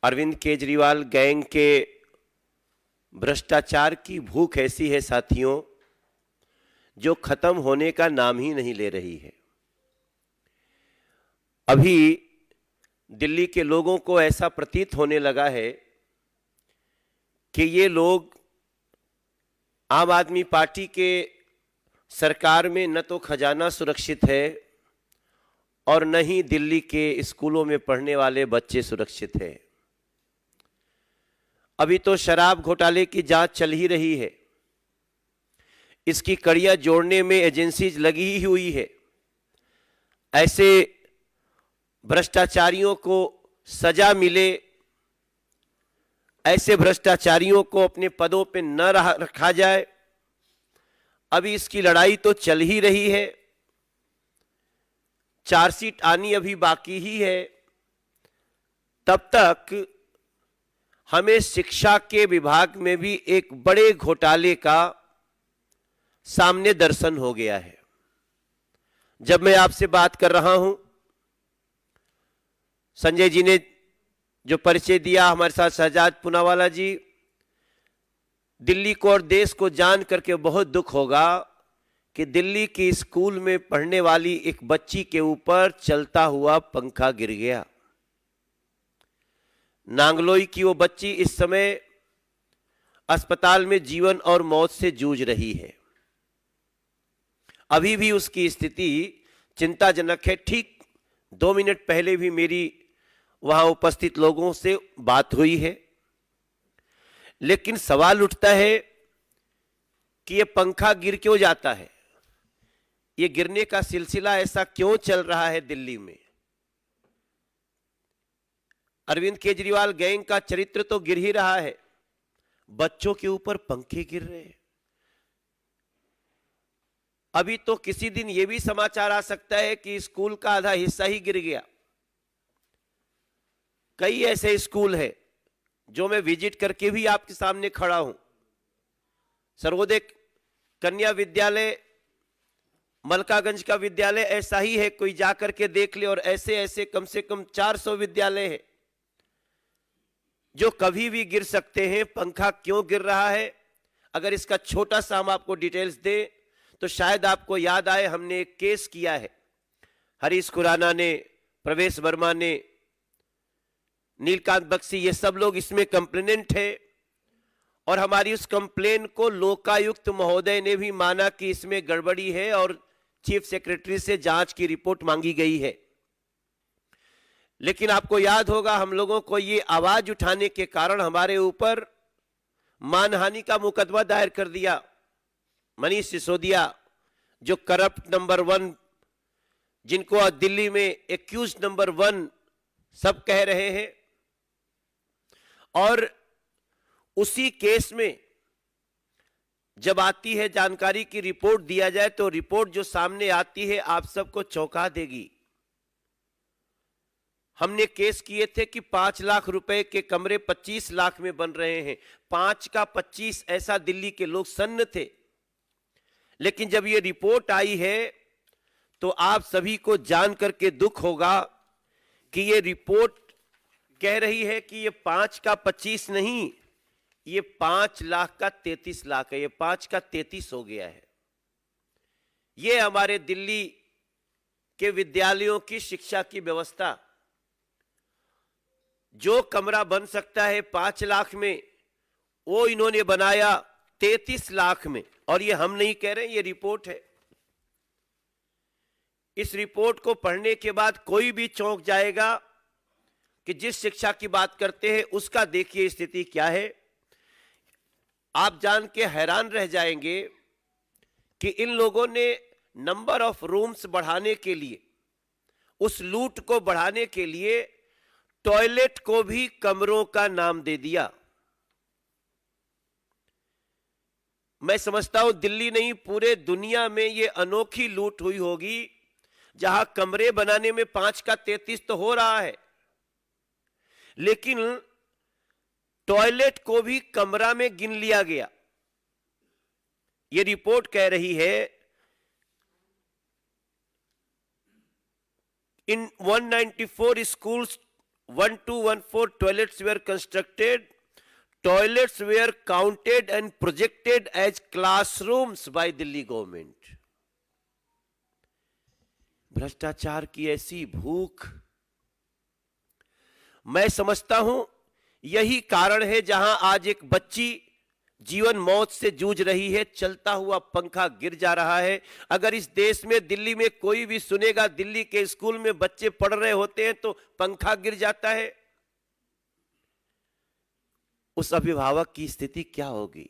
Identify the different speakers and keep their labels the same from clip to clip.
Speaker 1: Arvind Kejriwal gang के भ्रष्टाचार की भूख ऐसी है साथियों, जो खत्म होने का नाम ही नहीं ले रही है। अभी दिल्ली के लोगों को ऐसा प्रतीत होने लगा है कि ये लोग आम आदमी पार्टी के सरकार में न तो खजाना सुरक्षित है और न ही दिल्ली के स्कूलों में पढ़ने वाले बच्चे सुरक्षित हैं। अभी तो शराब घोटाले की जांच चल ही रही है, इसकी कड़ियां जोड़ने में एजेंसीज लगी ही हुई है। ऐसे भ्रष्टाचारियों को सजा मिले, ऐसे भ्रष्टाचारियों को अपने पदों पे न रखा जाए, अभी इसकी लड़ाई तो चल ही रही है। चार्जशीट आनी अभी बाकी ही है। तब तक हमें शिक्षा के विभाग में भी एक बड़े घोटाले का सामने दर्शन हो गया है। जब मैं आपसे बात कर रहा हूं, संजय जी ने जो परिचय दिया, हमारे साथ शहजाद पूनावाला जी, दिल्ली को और देश को जान करके बहुत दुख होगा कि दिल्ली की स्कूल में पढ़ने वाली एक बच्ची के ऊपर चलता हुआ पंखा गिर गया। नांगलोई की वो बच्ची इस समय अस्पताल में जीवन और मौत से जूझ रही है। अभी भी उसकी स्थिति चिंताजनक है। ठीक 2 मिनट पहले भी मेरी वहां उपस्थित लोगों से बात हुई है। लेकिन सवाल उठता है कि यह पंखा गिर क्यों जाता है, यह गिरने का सिलसिला ऐसा क्यों चल रहा है दिल्ली में। अरविंद केजरीवाल गैंग का चरित्र तो गिर ही रहा है, बच्चों के ऊपर पंखे गिर रहे हैं। अभी तो किसी दिन यह भी समाचार आ सकता है कि स्कूल का आधा हिस्सा ही गिर गया। कई ऐसे स्कूल हैं जो मैं विजिट करके भी आपके सामने खड़ा हूं। सर्वोदय कन्या विद्यालय, मलकागंज का विद्यालय ऐसा ही है, कोई जाकर के देख ले। और ऐसे ऐसे कम से कम 400 विद्यालय हैं जो कभी भी गिर सकते हैं। पंखा क्यों गिर रहा है, अगर इसका छोटा सा हम आपको डिटेल्स दें तो शायद आपको याद आए, हमने एक केस किया है। हरीश खुराना ने, प्रवेश वर्मा ने, नीलकांत बख्शी, ये सब लोग इसमें कंप्लेनेंट है। और हमारी उस कंप्लेन को लोकायुक्त महोदय ने भी माना कि इसमें गड़बड़ी है और चीफ सेक्रेटरी से जांच की रिपोर्ट मांगी गई है। लेकिन आपको याद होगा, हम लोगों को ये आवाज उठाने के कारण हमारे ऊपर मानहानि का मुकदमा दायर कर दिया। मनीष सिसोदिया, जो करप्ट नंबर 1, जिनको दिल्ली में एक्यूज नंबर 1 सब कह रहे हैं। और उसी केस में जब आती है जानकारी की रिपोर्ट दिया जाए, तो रिपोर्ट जो सामने आती है आप सबको चौंका देगी। हमने केस किए थे कि 5 लाख रुपए के कमरे 25 लाख में बन रहे हैं। 5 का 25, ऐसा दिल्ली के लोग सन्न थे। लेकिन जब ये रिपोर्ट आई है तो आप सभी को जान करके दुख होगा कि ये रिपोर्ट कह रही है कि ये 5 का 25 नहीं, ये 5 लाख का 33 लाख है। ये 5 का 33 हो गया है। ये हमारे दिल्ली के विद्यालयों की शिक्षा की व्यवस्था, जो कमरा बन सकता है 5 लाख में, वो इन्होंने बनाया 33 लाख में। और ये हम नहीं कह रहे, ये रिपोर्ट है। इस रिपोर्ट को पढ़ने के बाद कोई भी चौंक जाएगा कि जिस शिक्षा की बात करते हैं उसका देखिए स्थिति क्या है। आप जान के हैरान रह जाएंगे कि इन लोगों ने नंबर ऑफ रूम्स बढ़ाने के लिए, उस लूट को बढ़ाने के लिए, टॉयलेट को भी कमरों का नाम दे दिया। मैं समझता हूं दिल्ली नहीं, पूरे दुनिया में यह अनोखी लूट हुई होगी जहां कमरे बनाने में 5 का 33 तो हो रहा है, लेकिन टॉयलेट को भी कमरा में गिन लिया गया। यह रिपोर्ट कह रही है in 194 schools 1214 toilets were constructed. Toilets were counted and projected as classrooms by Delhi government. भ्रष्टाचार की ऐसी भूख, मैं समझता हूं यही कारण है जहां आज एक बच्ची जीवन मौत से जूझ रही है, चलता हुआ पंखा गिर जा रहा है। अगर इस देश में, दिल्ली में कोई भी सुनेगा दिल्ली के स्कूल में बच्चे पढ़ रहे होते हैं तो पंखा गिर जाता है, उस अभिभावक की स्थिति क्या होगी?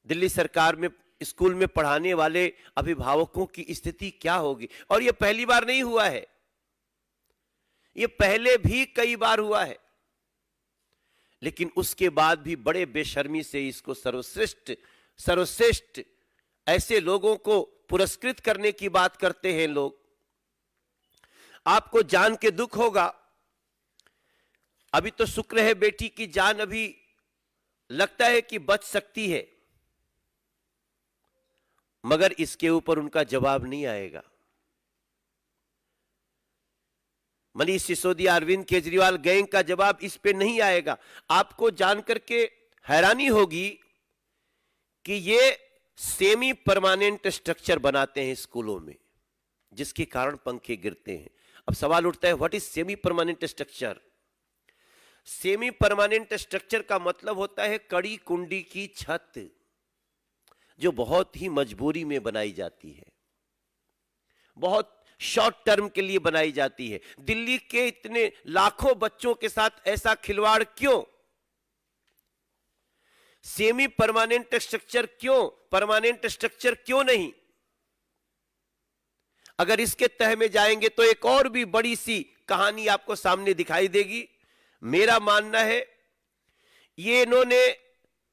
Speaker 1: दिल्ली सरकार में स्कूल में पढ़ाने वाले अभिभावकों की स्थिति क्या होगी? और यह पहली बार नहीं हुआ है, यह पहले भी कई बार हुआ है, लेकिन उसके बाद भी बड़े बेशर्मी से इसको सर्वश्रेष्ठ ऐसे लोगों को पुरस्कृत करने की बात करते हैं लोग। आपको जान के दुख होगा, अभी तो शुक्र है बेटी की जान अभी लगता है कि बच सकती है, मगर इसके ऊपर उनका जवाब नहीं आएगा। मनीष सिसोदिया, अरविंद केजरीवाल गैंग का जवाब इस पे नहीं आएगा। आपको जानकर के हैरानी होगी कि ये सेमी परमानेंट स्ट्रक्चर बनाते हैं स्कूलों में, जिसके कारण पंखे गिरते हैं। अब सवाल उठता है, what is semi permanent structure? Semi permanent structure का मतलब होता है कड़ी कुंडी की छत, जो बहुत ही मजबूरी में बनाई जाती है, बहुत शॉर्ट टर्म के लिए बनाई जाती है। दिल्ली के इतने लाखों बच्चों के साथ ऐसा खिलवाड़ क्यों? सेमी परमानेंट स्ट्रक्चर क्यों, परमानेंट स्ट्रक्चर क्यों नहीं? अगर इसके तह में जाएंगे तो एक और भी बड़ी सी कहानी आपको सामने दिखाई देगी। मेरा मानना है ये इन्होंने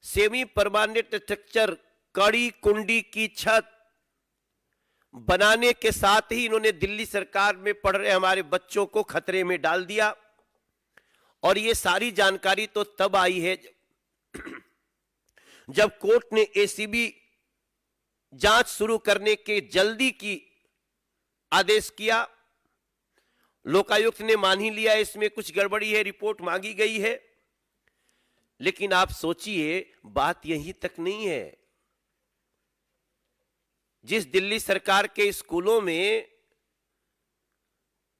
Speaker 1: सेमी परमानेंट स्ट्रक्चर, कड़ी कुंडी की छत बनाने के साथ ही इन्होंने दिल्ली सरकार में पढ़ रहे हमारे बच्चों को खतरे में डाल दिया। और ये सारी जानकारी तो तब आई है जब कोर्ट ने एसीबी जांच शुरू करने के जल्दी की आदेश किया। लोकायुक्त ने मान ही लिया इसमें कुछ गड़बड़ी है, रिपोर्ट मांगी गई है। लेकिन आप सोचिए, बात यहीं तक नहीं है। जिस दिल्ली सरकार के स्कूलों में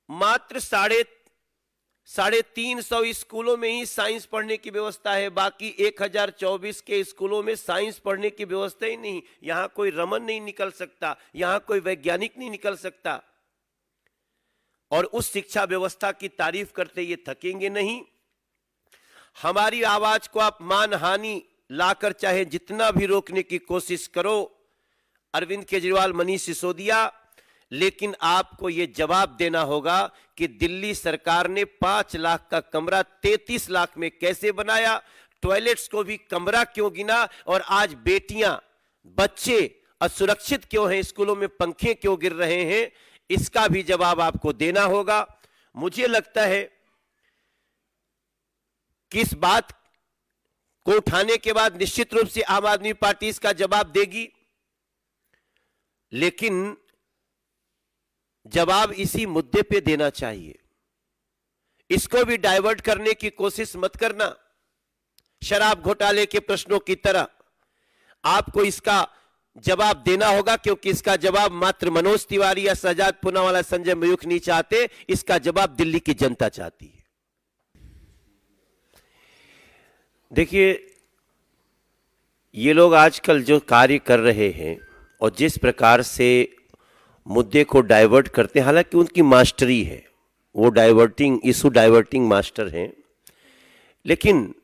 Speaker 1: मात्र 350 स्कूलों में ही साइंस पढ़ने की व्यवस्था है, बाकी 1024 के स्कूलों में साइंस पढ़ने की व्यवस्था ही नहीं। यहां कोई रमन नहीं निकल सकता, यहां कोई वैज्ञानिक नहीं निकल सकता। और उस शिक्षा व्यवस्था की तारीफ करते ये थकेंगे नहीं। हमारी आवाज को आप मानहानि लाकर चाहे जितना भी रोकने की कोशिश करो, अरविंद केजरीवाल, मनीष सिसोदिया, लेकिन आपको यह जवाब देना होगा कि दिल्ली सरकार ने 5 लाख का कमरा 33 लाख में कैसे बनाया, टॉयलेट्स को भी कमरा क्यों गिना, और आज बेटियां, बच्चे असुरक्षित क्यों हैं, स्कूलों में पंखे क्यों गिर रहे हैं, इसका भी जवाब आपको देना होगा। मुझे लगता है कि इस बात को उठाने के बाद निश्चित रूप से आम आदमी पार्टी इसका जवाब देगी, लेकिन जवाब इसी मुद्दे पे देना चाहिए। इसको भी डाइवर्ट करने की कोशिश मत करना, शराब घोटाले के प्रश्नों की तरह। आपको इसका जवाब देना होगा, क्योंकि इसका जवाब मात्र मनोज तिवारी या शहजाद पूनावाला, संजय मयूख नहीं चाहते, इसका जवाब दिल्ली की जनता चाहती है। देखिए, ये लोग आजकल जो कार्य कर रहे हैं और जिस प्रकार से मुद्दे को डाइवर्ट करते हैं, हालांकि उनकी मास्टरी है, वो इशू डाइवर्टिंग मास्टर हैं, लेकिन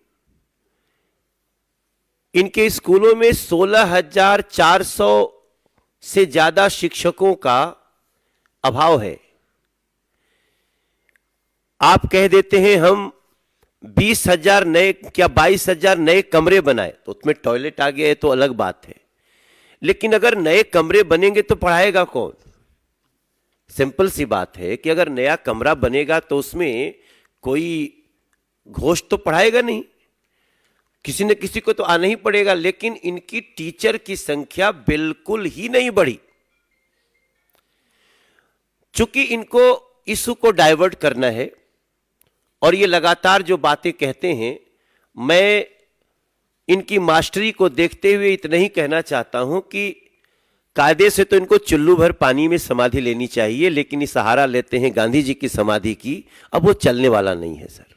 Speaker 1: इनके स्कूलों में 16,400 से ज्यादा शिक्षकों का अभाव है। आप कह देते हैं हम 20,000 नए, क्या 22,000 नए कमरे बनाए, तो उसमें टॉयलेट आ गया है तो अलग बात है, लेकिन अगर नए कमरे बनेंगे तो पढ़ाएगा कौन? सिंपल सी बात है कि अगर नया कमरा बनेगा तो उसमें कोई घोष तो पढ़ाएगा नहीं, किसी न किसी को तो आना ही पड़ेगा। लेकिन इनकी टीचर की संख्या बिल्कुल ही नहीं बढ़ी। चूंकि इनको इशू को डाइवर्ट करना है, और ये लगातार जो बातें कहते हैं, मैं इनकी मास्टरी को देखते हुए इतना ही कहना चाहता हूं कि कायदे से तो इनको चुल्लू भर पानी में समाधि लेनी चाहिए, लेकिन ये सहारा लेते हैं गांधी जी की समाधि की, अब वो चलने वाला नहीं है सर।